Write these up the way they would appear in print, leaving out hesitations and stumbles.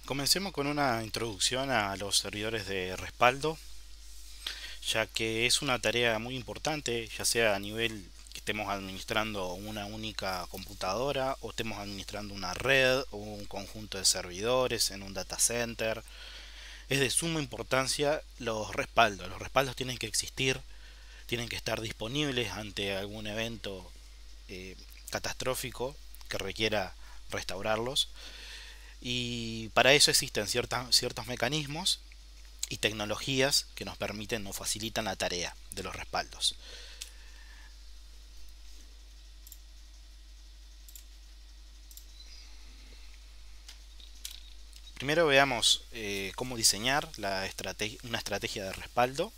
Comencemos con una introducción a los servidores de respaldo, ya que es una tarea muy importante, ya sea a nivel que estemos administrando una única computadora o estemos administrando una red o un conjunto de servidores en un data center. Es de suma importancia los respaldos. Los respaldos tienen que existir, tienen que estar disponibles ante algún evento eh, catastrófico que requiera restaurarlos. Y para eso existen ciertos mecanismos y tecnologías que nos permiten o facilitan la tarea de los respaldos. Primero veamos cómo diseñar una estrategia de respaldo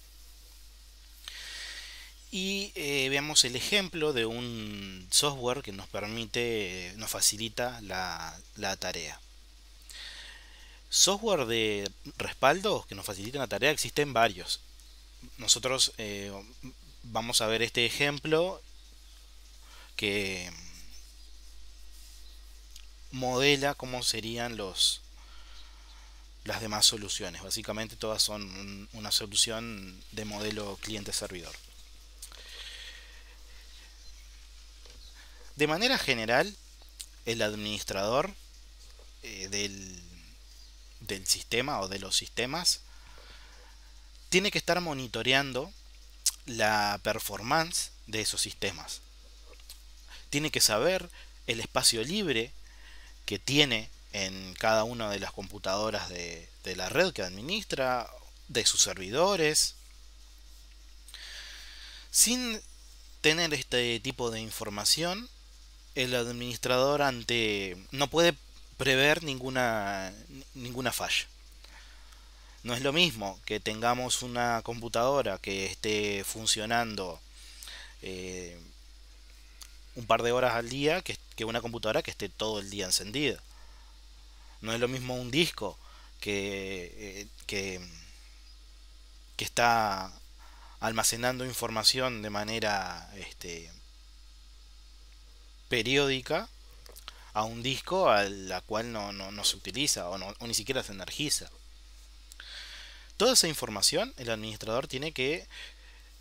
y veamos el ejemplo de un software que nos permite, nos facilita la tarea. Software de respaldo que nos facilitan la tarea existen varios. Nosotros vamos a ver este ejemplo que modela cómo serían las demás soluciones. Básicamente todas son una solución de modelo cliente-servidor. De manera general, el administrador del sistema o de los sistemas tiene que estar monitoreando la performance de esos sistemas. Tiene que saber el espacio libre que tiene en cada una de las computadoras de la red que administra, de sus servidores. Sin tener este tipo de información, el administrador no puede prever ninguna falla. No es lo mismo que tengamos una computadora que esté funcionando eh, un par de horas al día que una computadora que esté todo el día encendida. No es lo mismo un disco que está almacenando información de manera periódica a un disco a la cual no se utiliza o ni siquiera se energiza. Toda esa información el administrador tiene que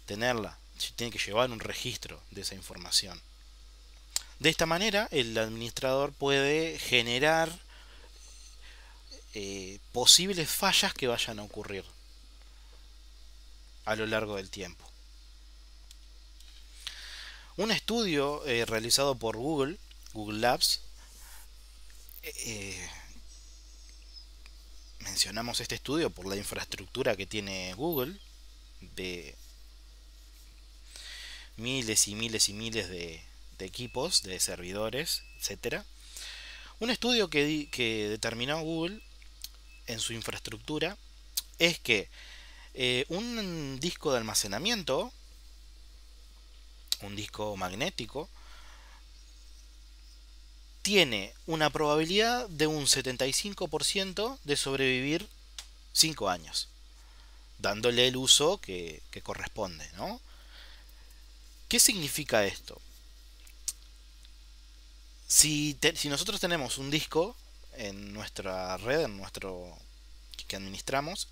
tenerla, tiene que llevar un registro de esa información. De esta manera el administrador puede generar posibles fallas que vayan a ocurrir a lo largo del tiempo. Un estudio realizado por Google Labs, eh, mencionamos este estudio por la infraestructura que tiene Google, de miles y miles y miles de equipos, de servidores, etcétera. Un estudio que determinó Google en su infraestructura es que un disco de almacenamiento, un disco magnético, tiene una probabilidad de un 75% de sobrevivir 5 años, dándole el uso que corresponde, ¿no? ¿Qué significa esto? Si nosotros tenemos un disco en nuestra red, que administramos,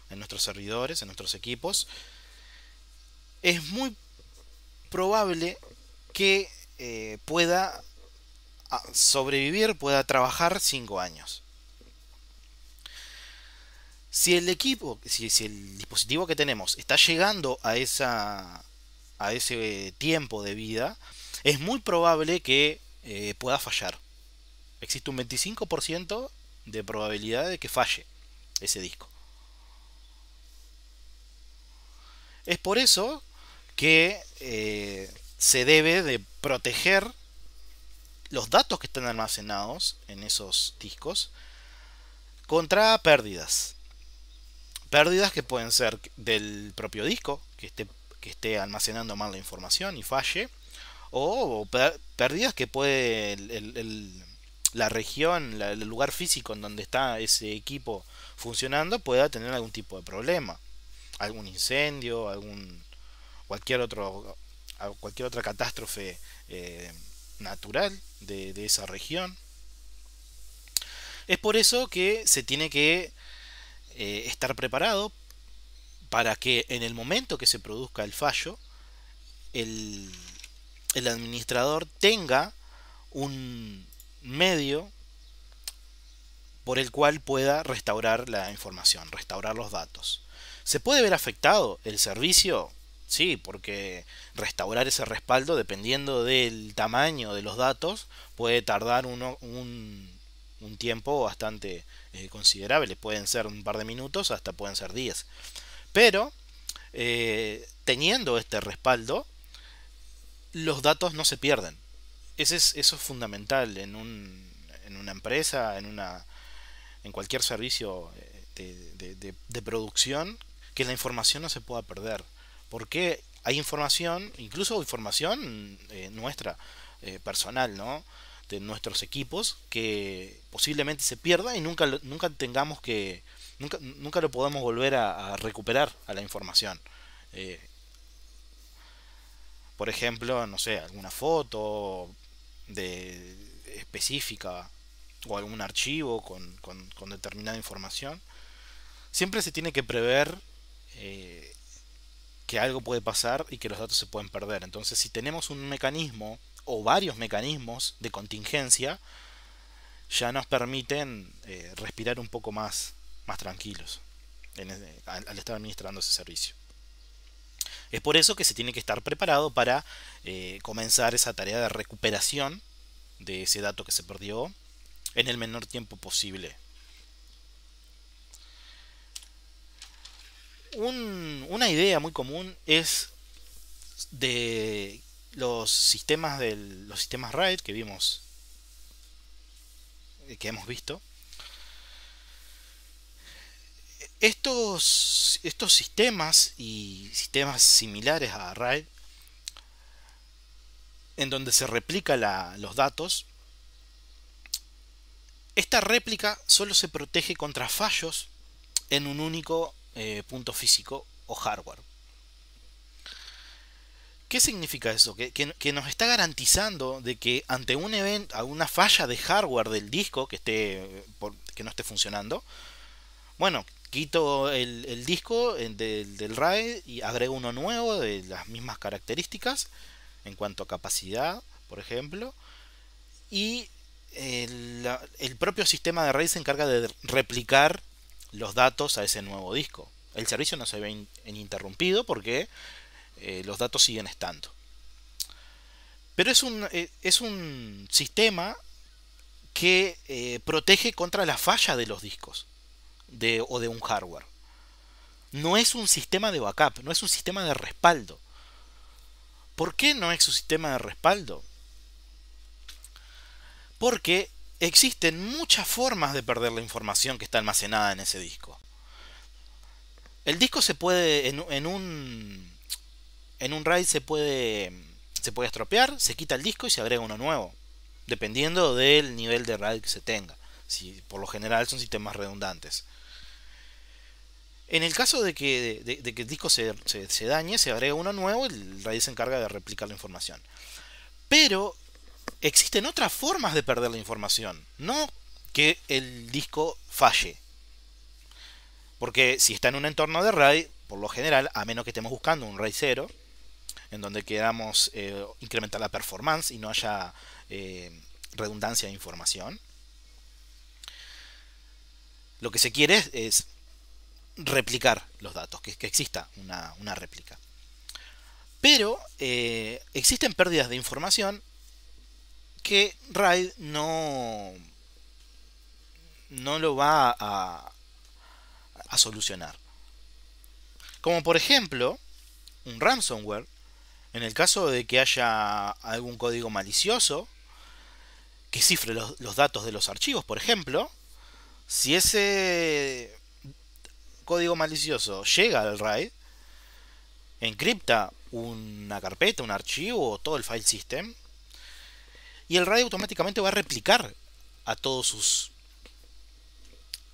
en nuestros servidores, en nuestros equipos, es muy probable que pueda sobrevivir, pueda trabajar 5 años. Si el equipo, si el dispositivo que tenemos está llegando a ese tiempo de vida, es muy probable que pueda fallar. Existe un 25% de probabilidad de que falle ese disco. Es por eso que se debe de proteger los datos que están almacenados en esos discos contra pérdidas. Pérdidas que pueden ser del propio disco, que esté almacenando mal la información y falle, o pérdidas que puede la región, el lugar físico en donde está ese equipo funcionando pueda tener algún tipo de problema, algún incendio, cualquier otro cualquier otra catástrofe natural de esa región. Es por eso que se tiene que estar preparado para que en el momento que se produzca el fallo, el, el administrador tenga un medio por el cual pueda restaurar la información, restaurar los datos. ¿Se puede ver afectado el servicio? Sí, porque restaurar ese respaldo, dependiendo del tamaño de los datos, puede tardar un tiempo bastante considerable. Pueden ser un par de minutos, hasta pueden ser días. Pero teniendo este respaldo, los datos no se pierden. Eso es fundamental en una empresa, en cualquier servicio de producción, que la información no se pueda perder. Porque hay información, incluso información nuestra, personal, ¿no? De nuestros equipos, que posiblemente se pierda y nunca tengamos que, nunca lo podemos volver a recuperar a la información. Eh, por ejemplo, no sé, alguna foto de específica o algún archivo con determinada información. Siempre se tiene que prever eh, que algo puede pasar y que los datos se pueden perder. Entonces, si tenemos un mecanismo o varios mecanismos de contingencia, ya nos permiten respirar un poco más tranquilos al estar administrando ese servicio. Es por eso que se tiene que estar preparado para comenzar esa tarea de recuperación de ese dato que se perdió en el menor tiempo posible. Una idea muy común es de los sistemas RAID que hemos visto. Estos sistemas y sistemas similares a RAID, en donde se replica los datos, esta réplica solo se protege contra fallos en un único punto físico o hardware. ¿Qué significa eso? Que nos está garantizando de que ante un evento, alguna falla de hardware del disco que no esté funcionando, bueno, quito el disco del RAID y agrego uno nuevo de las mismas características en cuanto a capacidad, por ejemplo, y el propio sistema de RAID se encarga de replicar los datos a ese nuevo disco. El servicio no se ve interrumpido porque los datos siguen estando. Pero es un sistema que protege contra la falla de los discos o de un hardware. No es un sistema de backup, no es un sistema de respaldo. ¿Por qué no es un sistema de respaldo? Porque existen muchas formas de perder la información que está almacenada en ese disco. El disco se puede, en un RAID se puede estropear, se quita el disco y se agrega uno nuevo, dependiendo del nivel de RAID que se tenga. Si, por lo general son sistemas redundantes. En el caso de que el disco se dañe, se agrega uno nuevo y el RAID se encarga de replicar la información. Pero existen otras formas de perder la información, no que el disco falle. Porque si está en un entorno de RAID, por lo general, a menos que estemos buscando un RAID 0, en donde queramos incrementar la performance y no haya redundancia de información, lo que se quiere es replicar los datos, que exista una réplica. Pero existen pérdidas de información que RAID no lo va a solucionar. Como por ejemplo, un ransomware, en el caso de que haya algún código malicioso que cifre los datos de los archivos, por ejemplo, si ese código malicioso llega al RAID, encripta una carpeta, un archivo o todo el file system, y el RAID automáticamente va a replicar a todos sus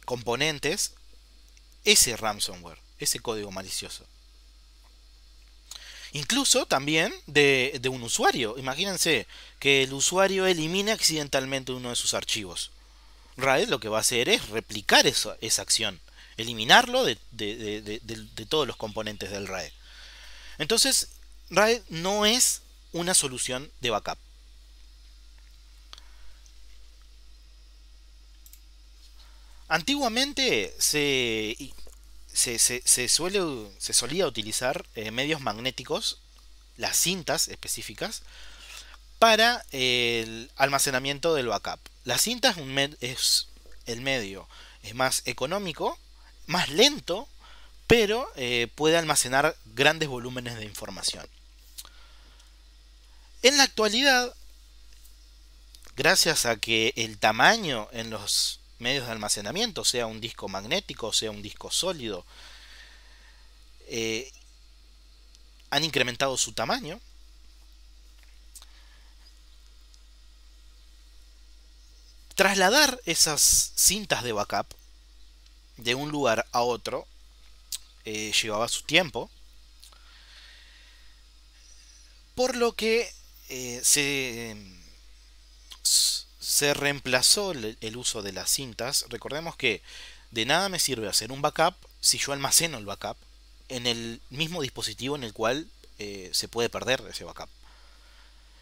componentes ese ransomware, ese código malicioso. Incluso también de un usuario. Imagínense que el usuario elimine accidentalmente uno de sus archivos. RAID lo que va a hacer es replicar esa acción, eliminarlo de todos los componentes del RAID. Entonces, RAID no es una solución de backup. Antiguamente se solía utilizar medios magnéticos, las cintas específicas, para el almacenamiento del backup. La cinta es el medio es más económico, más lento, pero puede almacenar grandes volúmenes de información. En la actualidad, gracias a que el tamaño en los medios de almacenamiento, sea un disco magnético, sea un disco sólido, eh, han incrementado su tamaño. Trasladar esas cintas de backup de un lugar a otro llevaba su tiempo, por lo que se reemplazó el uso de las cintas. Recordemos que de nada me sirve hacer un backup si yo almaceno el backup en el mismo dispositivo en el cual se puede perder ese backup.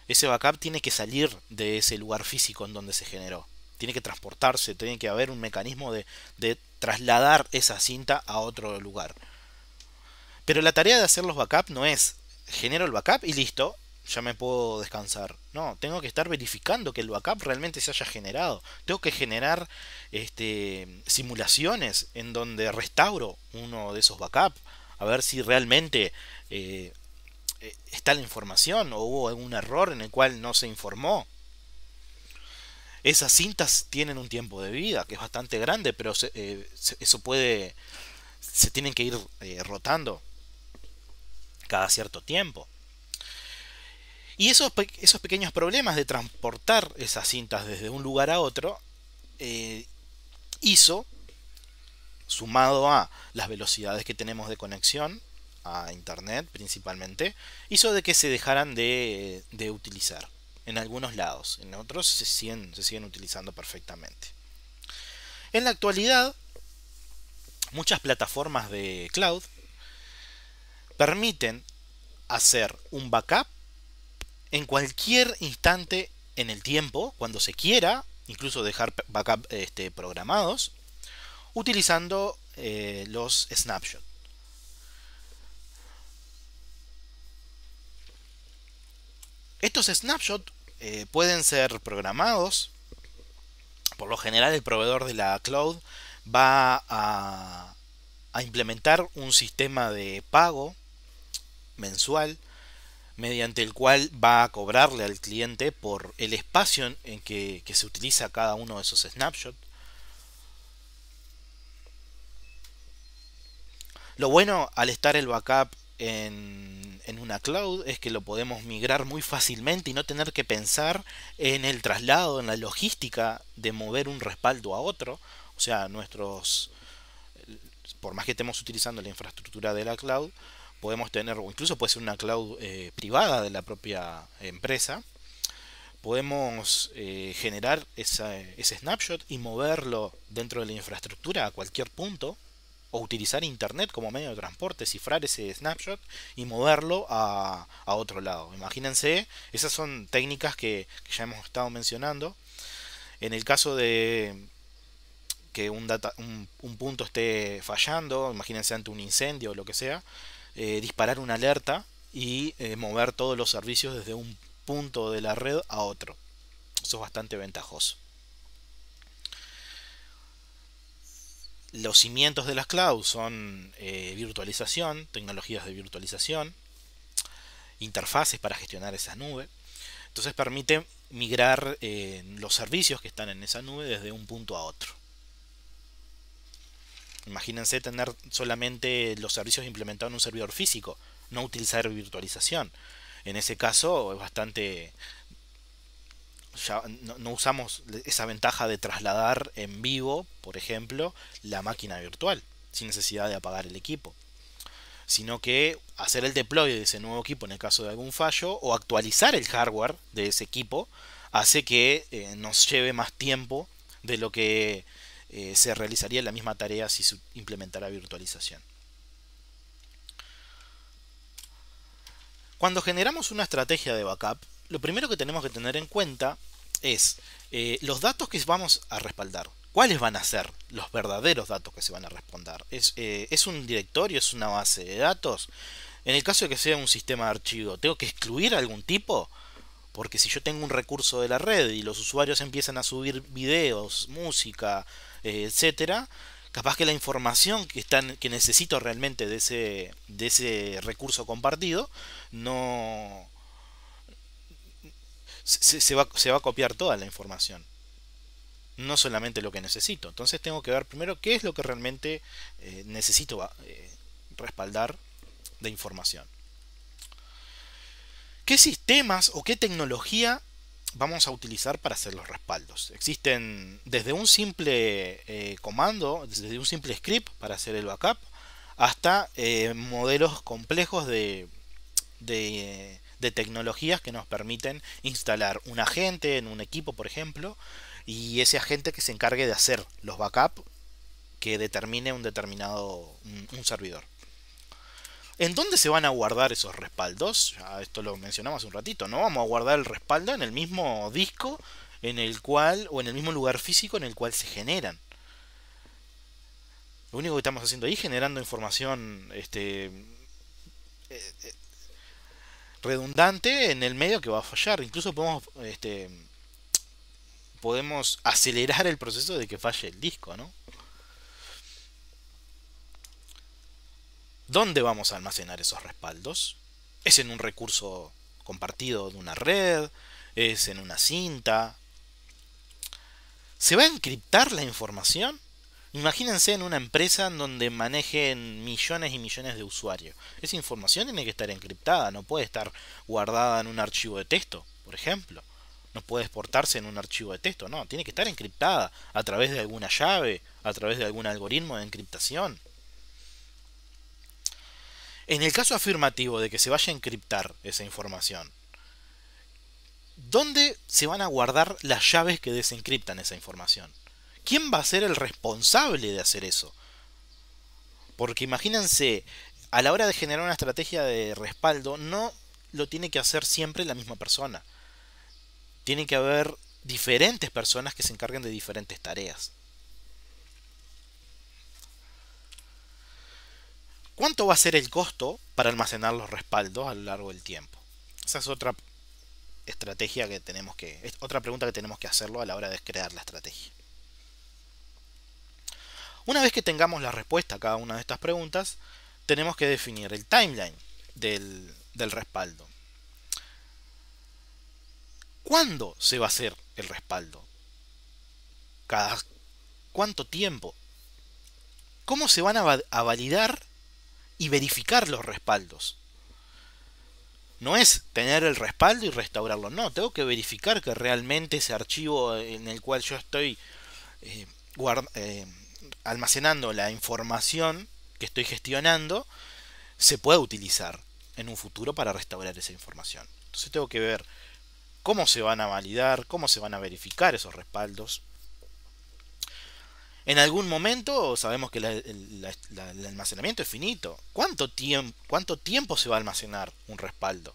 Ese backup tiene que salir de ese lugar físico en donde se generó. Tiene que transportarse, tiene que haber un mecanismo de trasladar esa cinta a otro lugar. Pero la tarea de hacer los backups no es genero el backup y listo, ya me puedo descansar. No, tengo que estar verificando que el backup realmente se haya generado. Tengo que generar simulaciones en donde restauro uno de esos backups a ver si realmente está la información o hubo algún error en el cual no se informó. Esas cintas tienen un tiempo de vida que es bastante grande, pero eso se tienen que ir rotando cada cierto tiempo. Y esos pequeños problemas de transportar esas cintas desde un lugar a otro hizo, sumado a las velocidades que tenemos de conexión a internet principalmente, hizo de que se dejaran de utilizar en algunos lados. En otros se siguen utilizando perfectamente. En la actualidad, muchas plataformas de cloud permiten hacer un backup en cualquier instante en el tiempo, cuando se quiera, incluso dejar backup programados, utilizando los snapshots. Estos snapshots pueden ser programados. Por lo general, el proveedor de la cloud va a implementar un sistema de pago mensual mediante el cual va a cobrarle al cliente por el espacio en que se utiliza cada uno de esos snapshots. Lo bueno al estar el backup en una cloud es que lo podemos migrar muy fácilmente y no tener que pensar en el traslado, en la logística de mover un respaldo a otro. O sea, por más que estemos utilizando la infraestructura de la cloud, podemos tener, o incluso puede ser una cloud privada de la propia empresa, podemos generar ese snapshot y moverlo dentro de la infraestructura a cualquier punto, o utilizar internet como medio de transporte, cifrar ese snapshot y moverlo a otro lado. Imagínense, esas son técnicas que ya hemos estado mencionando. En el caso de que un punto esté fallando, imagínense ante un incendio o lo que sea, disparar una alerta y mover todos los servicios desde un punto de la red a otro. Eso es bastante ventajoso. Los cimientos de las clouds son virtualización, tecnologías de virtualización, interfaces para gestionar esa nube. Entonces permite migrar los servicios que están en esa nube desde un punto a otro. Imagínense tener solamente los servicios implementados en un servidor físico, no utilizar virtualización. En ese caso es bastante... Ya no usamos esa ventaja de trasladar en vivo, por ejemplo, la máquina virtual, sin necesidad de apagar el equipo, sino que hacer el deploy de ese nuevo equipo en el caso de algún fallo o actualizar el hardware de ese equipo hace que nos lleve más tiempo de lo que se realizaría la misma tarea si se implementara virtualización. Cuando generamos una estrategia de backup, lo primero que tenemos que tener en cuenta es los datos que vamos a respaldar. ¿Cuáles van a ser los verdaderos datos que se van a respaldar? ¿Es un directorio? ¿Es una base de datos? En el caso de que sea un sistema de archivo, ¿tengo que excluir algún tipo? Porque si yo tengo un recurso de la red y los usuarios empiezan a subir videos, música, etcétera, capaz que la información que necesito realmente de ese recurso compartido no se va a copiar toda la información, no solamente lo que necesito. Entonces tengo que ver primero qué es lo que realmente necesito respaldar de información. ¿Qué sistemas o qué tecnología vamos a utilizar para hacer los respaldos? Existen desde un simple comando, desde un simple script para hacer el backup, hasta modelos complejos de tecnologías que nos permiten instalar un agente en un equipo, por ejemplo, y ese agente que se encargue de hacer los backups que determine un servidor. ¿En dónde se van a guardar esos respaldos? Ya esto lo mencionamos hace un ratito, ¿no? Vamos a guardar el respaldo en el mismo disco en el cual, o en el mismo lugar físico en el cual se generan. Lo único que estamos haciendo ahí es generando información redundante en el medio que va a fallar. Incluso podemos acelerar el proceso de que falle el disco, ¿no? ¿Dónde vamos a almacenar esos respaldos? ¿Es en un recurso compartido de una red? ¿Es en una cinta? ¿Se va a encriptar la información? Imagínense en una empresa en donde manejen millones y millones de usuarios. Esa información tiene que estar encriptada, no puede estar guardada en un archivo de texto, por ejemplo. No puede exportarse en un archivo de texto, no, tiene que estar encriptada a través de alguna llave, a través de algún algoritmo de encriptación. En el caso afirmativo de que se vaya a encriptar esa información, ¿dónde se van a guardar las llaves que desencriptan esa información? ¿Quién va a ser el responsable de hacer eso? Porque imagínense, a la hora de generar una estrategia de respaldo, no lo tiene que hacer siempre la misma persona. Tiene que haber diferentes personas que se encarguen de diferentes tareas. ¿Cuánto va a ser el costo para almacenar los respaldos a lo largo del tiempo? Esa es otra estrategia que es otra pregunta que tenemos que hacerlo a la hora de crear la estrategia. Una vez que tengamos la respuesta a cada una de estas preguntas, tenemos que definir el timeline del respaldo. ¿Cuándo se va a hacer el respaldo? ¿Cada cuánto tiempo? ¿Cómo se van a validar y verificar los respaldos? No es tener el respaldo y restaurarlo, no, tengo que verificar que realmente ese archivo en el cual yo estoy eh, almacenando la información que estoy gestionando se pueda utilizar en un futuro para restaurar esa información. Entonces tengo que ver cómo se van a validar, cómo se van a verificar esos respaldos. En algún momento sabemos que el almacenamiento es finito. ¿Cuánto tiempo se va a almacenar un respaldo?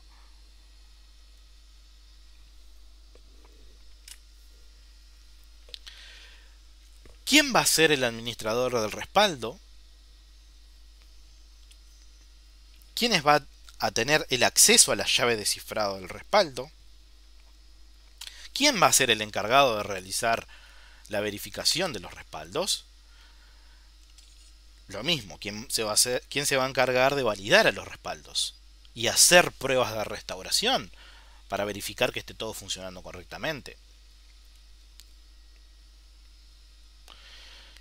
¿Quién va a ser el administrador del respaldo? ¿Quiénes va a tener el acceso a la llave de cifrado del respaldo? ¿Quién va a ser el encargado de realizar la verificación de los respaldos? Lo mismo, ¿quién se va a encargar de validar a los respaldos? Y hacer pruebas de restauración para verificar que esté todo funcionando correctamente.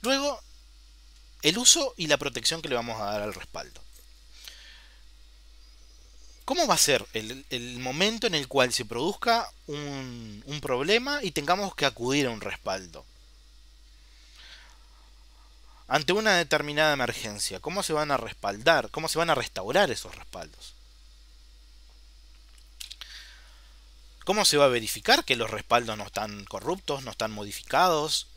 Luego, el uso y la protección que le vamos a dar al respaldo. ¿Cómo va a ser el momento en el cual se produzca un problema y tengamos que acudir a un respaldo? Ante una determinada emergencia, ¿cómo se van a respaldar? ¿Cómo se van a restaurar esos respaldos? ¿Cómo se va a verificar que los respaldos no están corruptos, no están modificados?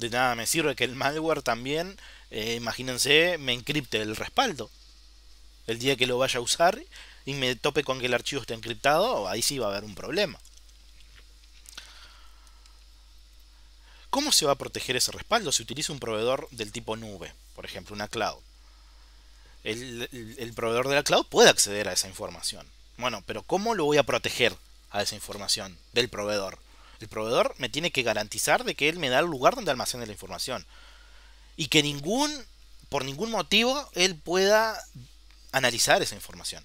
De nada me sirve que el malware también, imagínense, me encripte el respaldo. El día que lo vaya a usar y me tope con que el archivo está encriptado, ahí sí va a haber un problema. ¿Cómo se va a proteger ese respaldo? Si utiliza un proveedor del tipo nube, por ejemplo, una cloud. El proveedor de la cloud puede acceder a esa información. Bueno, pero ¿cómo lo voy a proteger a esa información del proveedor? El proveedor me tiene que garantizar de que él me da el lugar donde almacene la información. Y que por ningún motivo, él pueda analizar esa información.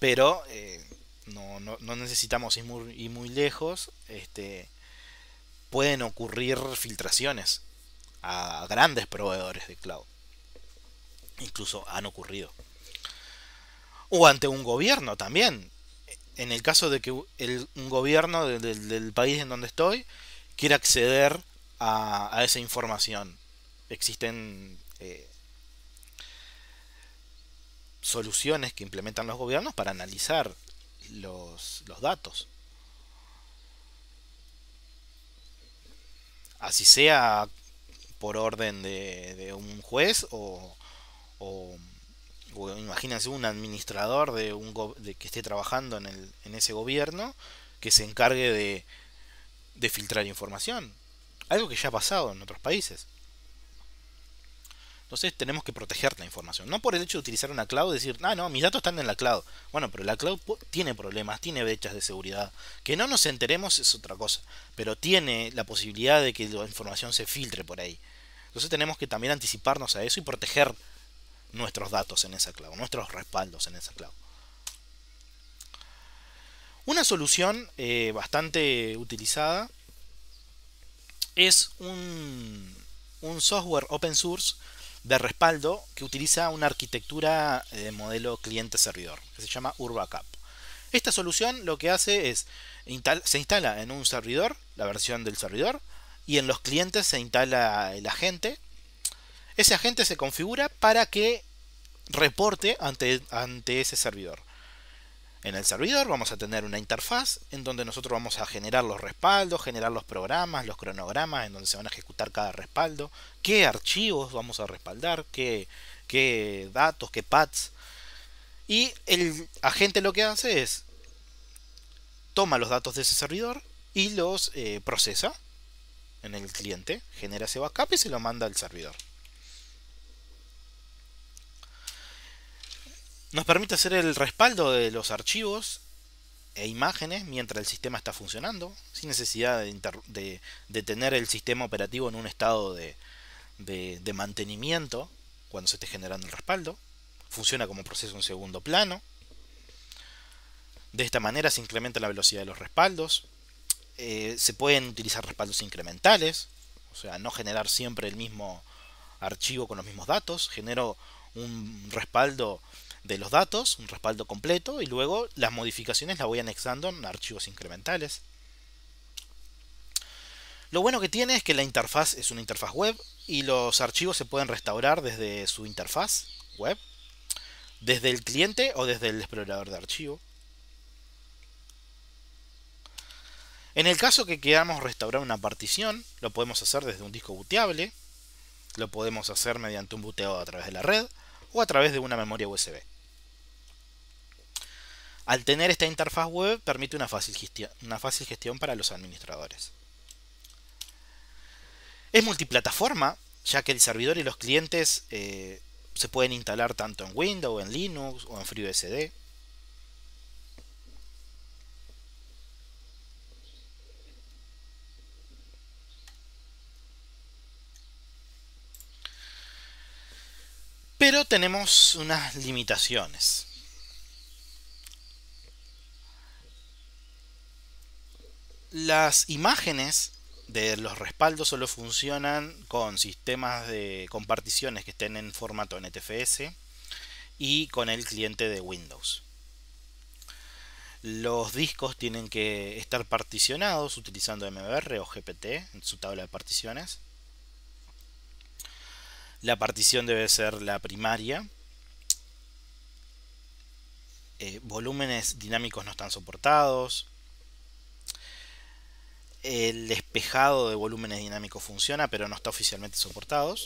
Pero no necesitamos ir muy lejos. Pueden ocurrir filtraciones a grandes proveedores de cloud. Incluso han ocurrido. O ante un gobierno también. En el caso de que un gobierno del país en donde estoy quiera acceder a esa información. Existen soluciones que implementan los gobiernos para analizar los datos. Así sea por orden de un juez o, o imagínense un administrador de que esté trabajando en ese gobierno que se encargue de filtrar información. Algo que ya ha pasado en otros países. Entonces tenemos que proteger la información. No por el hecho de utilizar una cloud, decir, ah, no, mis datos están en la cloud. Bueno, pero la cloud tiene problemas, tiene brechas de seguridad. Que no nos enteremos es otra cosa. Pero tiene la posibilidad de que la información se filtre por ahí. Entonces tenemos que también anticiparnos a eso y proteger nuestros datos en esa cloud, nuestros respaldos en esa cloud. Una solución bastante utilizada es un software open source de respaldo que utiliza una arquitectura de modelo cliente-servidor, que se llama URBACAP. Esta solución lo que hace es, se instala en un servidor, la versión del servidor, y en los clientes se instala el agente. Ese agente se configura para que reporte ante ese servidor. En el servidor vamos a tener una interfaz en donde nosotros vamos a generar los respaldos, generar los programas, los cronogramas en donde se van a ejecutar cada respaldo, qué archivos vamos a respaldar, qué datos, qué paths. Y el agente lo que hace es toma los datos de ese servidor y los procesa en el cliente, genera ese backup y se lo manda al servidor. Nos permite hacer el respaldo de los archivos e imágenes mientras el sistema está funcionando, sin necesidad de tener el sistema operativo en un estado de mantenimiento cuando se esté generando el respaldo. Funciona como proceso en segundo plano. De esta manera se incrementa la velocidad de los respaldos. Se pueden utilizar respaldos incrementales, o sea, no generar siempre el mismo archivo con los mismos datos. Genero un respaldo de los datos, un respaldo completo, y luego las modificaciones las voy anexando en archivos incrementales. Lo bueno que tiene es que la interfaz es una interfaz web y los archivos se pueden restaurar desde su interfaz web, desde el cliente o desde el explorador de archivo. En el caso que queramos restaurar una partición, lo podemos hacer desde un disco booteable, lo podemos hacer mediante un booteo a través de la red o a través de una memoria USB. Al tener esta interfaz web permite una fácil gestión para los administradores. Es multiplataforma, ya que el servidor y los clientes se pueden instalar tanto en Windows, en Linux o en FreeBSD. Pero tenemos unas limitaciones. Las imágenes de los respaldos solo funcionan con sistemas con particiones que estén en formato NTFS y con el cliente de Windows. Los discos tienen que estar particionados utilizando MBR o GPT en su tabla de particiones. La partición debe ser la primaria. Volúmenes dinámicos no están soportados. El espejado de volúmenes dinámicos funciona, pero no está oficialmente soportado.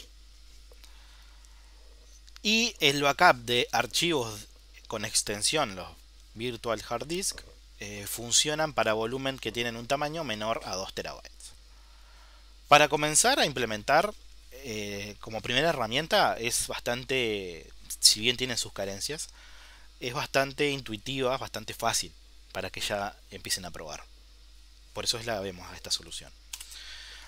Y el backup de archivos con extensión, los Virtual Hard Disk, funcionan para volumen que tienen un tamaño menor a 2 terabytes. Para comenzar a implementar, como primera herramienta, es bastante, si bien tiene sus carencias, es bastante intuitiva, es bastante fácil para que ya empiecen a probar. Por eso es la vemos a esta solución.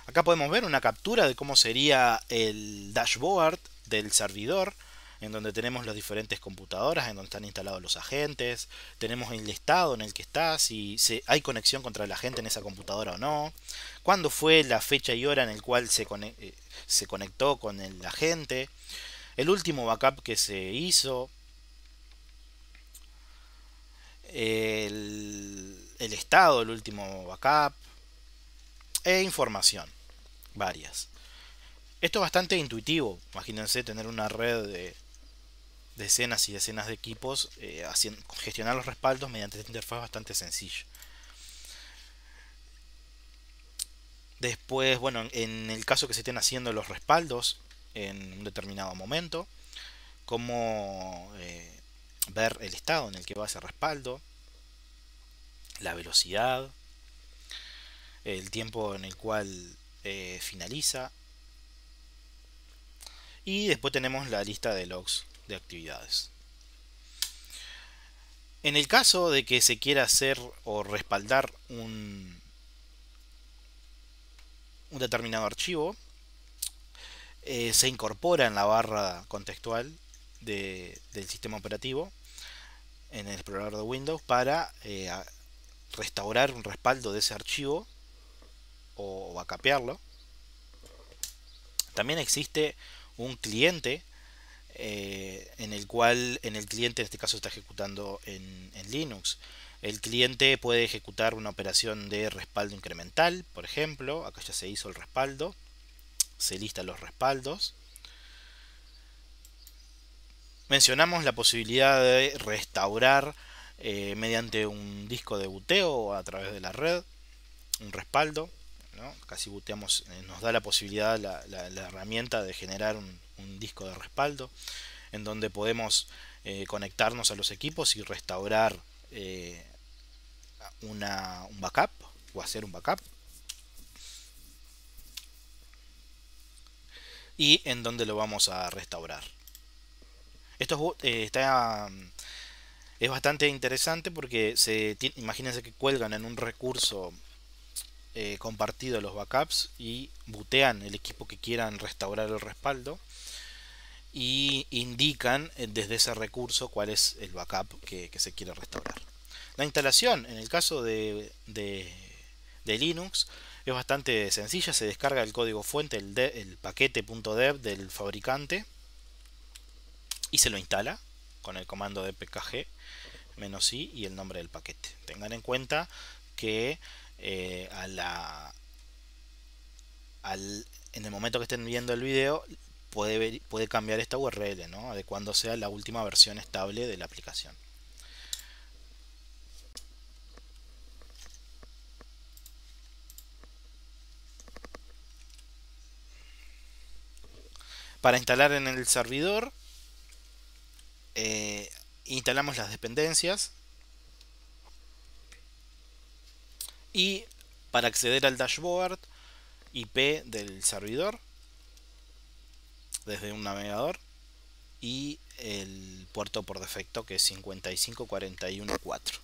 Acá podemos ver una captura de cómo sería el dashboard del servidor, en donde tenemos las diferentes computadoras, en donde están instalados los agentes, tenemos el estado en el que está, si hay conexión contra el agente en esa computadora o no, cuándo fue la fecha y hora en el cual se conectó con el agente, el último backup que se hizo, el estado del último backup e información varias. Esto es bastante intuitivo. Imagínense tener una red de decenas y decenas de equipos, gestionar los respaldos mediante esta interfaz bastante sencillo. Después, bueno, en el caso que se estén haciendo los respaldos en un determinado momento, cómo ver el estado en el que va ese respaldo, la velocidad, el tiempo en el cual finaliza, y después tenemos la lista de logs de actividades. En el caso de que se quiera hacer o respaldar un determinado archivo, se incorpora en la barra contextual del sistema operativo en el explorador de Windows para restaurar un respaldo de ese archivo o backupearlo. También existe un cliente en el cual el cliente en este caso está ejecutando en Linux. El cliente puede ejecutar una operación de respaldo incremental, por ejemplo. Acá ya se hizo el respaldo, se listan los respaldos. Mencionamos la posibilidad de restaurar mediante un disco de buteo o a través de la red un respaldo, ¿no? Casi booteamos, nos da la posibilidad la herramienta de generar un disco de respaldo en donde podemos conectarnos a los equipos y restaurar un backup o hacer un backup, y en donde lo vamos a restaurar. Esto es bastante interesante porque imagínense que cuelgan en un recurso compartido los backups y bootean el equipo que quieran restaurar el respaldo y indican desde ese recurso cuál es el backup que se quiere restaurar. La instalación en el caso de Linux es bastante sencilla. Se descarga el código fuente, el paquete .dev del fabricante, y se lo instala con el comando de pkg -i y el nombre del paquete. Tengan en cuenta que en el momento que estén viendo el video puede cambiar esta URL, ¿no? Adecuándose a la última versión estable de la aplicación. Para instalar en el servidor, instalamos las dependencias, y para acceder al dashboard, IP del servidor desde un navegador y el puerto por defecto, que es 5541.4.